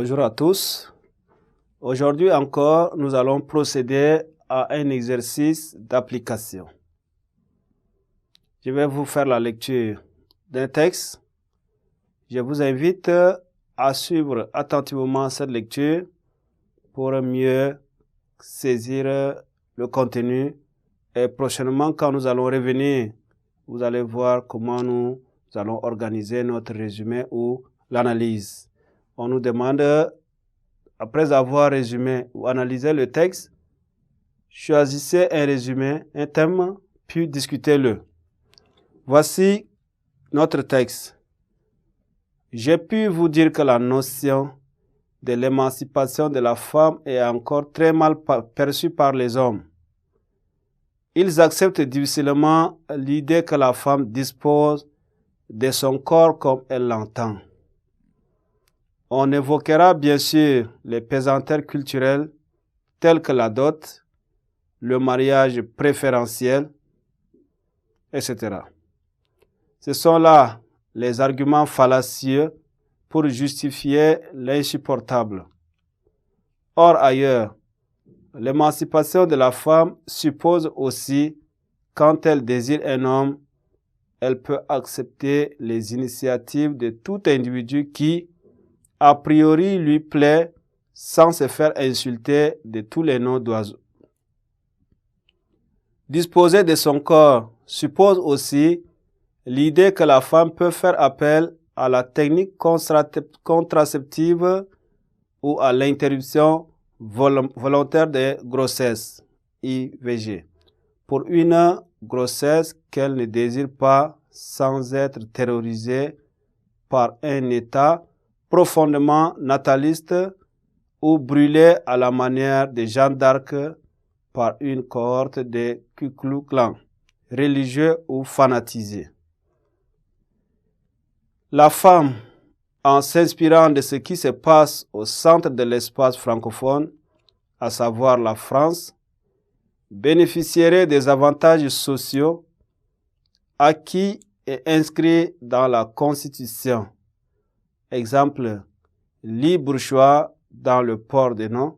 Bonjour à tous. Aujourd'hui encore, nous allons procéder à un exercice d'application. Je vais vous faire la lecture d'un texte. Je vous invite à suivre attentivement cette lecture pour mieux saisir le contenu. Et prochainement, quand nous allons revenir, vous allez voir comment nous allons organiser notre résumé ou l'analyse. On nous demande, après avoir résumé ou analysé le texte, choisissez un résumé, un thème, puis discutez-le. Voici notre texte. J'ai pu vous dire que la notion de l'émancipation de la femme est encore très mal perçue par les hommes. Ils acceptent difficilement l'idée que la femme dispose de son corps comme elle l'entend. On évoquera bien sûr les pesanteurs culturelles telles que la dot, le mariage préférentiel, etc. Ce sont là les arguments fallacieux pour justifier l'insupportable. Or ailleurs, l'émancipation de la femme suppose aussi, quand elle désire un homme, elle peut accepter les initiatives de tout individu qui, a priori, lui plaît sans se faire insulter de tous les noms d'oiseaux. Disposer de son corps suppose aussi l'idée que la femme peut faire appel à la technique contraceptive ou à l'interruption volontaire de grossesse, IVG, pour une grossesse qu'elle ne désire pas sans être terrorisée par un état profondément nataliste ou brûlée à la manière de Jeanne d'Arc par une cohorte de Ku Klux Klan, religieux ou fanatisés. La femme, en s'inspirant de ce qui se passe au centre de l'espace francophone, à savoir la France, bénéficierait des avantages sociaux acquis et inscrits dans la Constitution. Exemple, lit bourgeois dans le port des noms,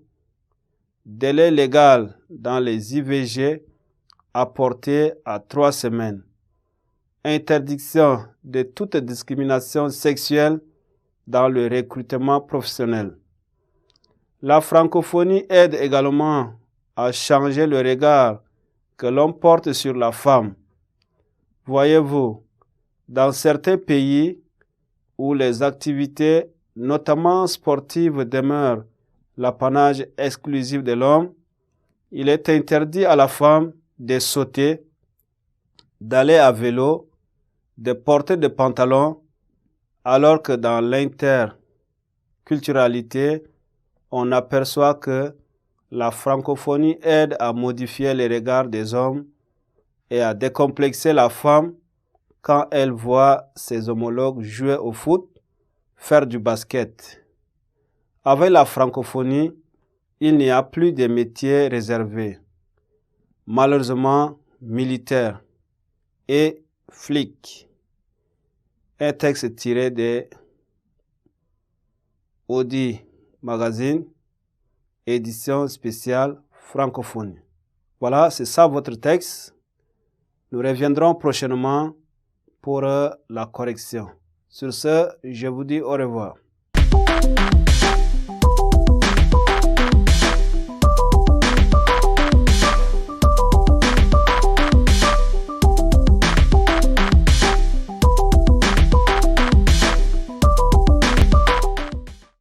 délai légal dans les IVG apporté à 3 semaines, interdiction de toute discrimination sexuelle dans le recrutement professionnel. La francophonie aide également à changer le regard que l'on porte sur la femme. Voyez-vous, dans certains pays où les activités, notamment sportives, demeurent l'apanage exclusif de l'homme, il est interdit à la femme de sauter, d'aller à vélo, de porter des pantalons, alors que dans l'interculturalité, on aperçoit que la francophonie aide à modifier les regards des hommes et à décomplexer la femme quand elle voit ses homologues jouer au foot, faire du basket. Avec la francophonie, il n'y a plus de métiers réservés. Malheureusement, militaires et flics. Un texte tiré de Audi Magazine, édition spéciale francophonie. Voilà, c'est ça votre texte. Nous reviendrons prochainement pour la correction. Sur ce, je vous dis au revoir.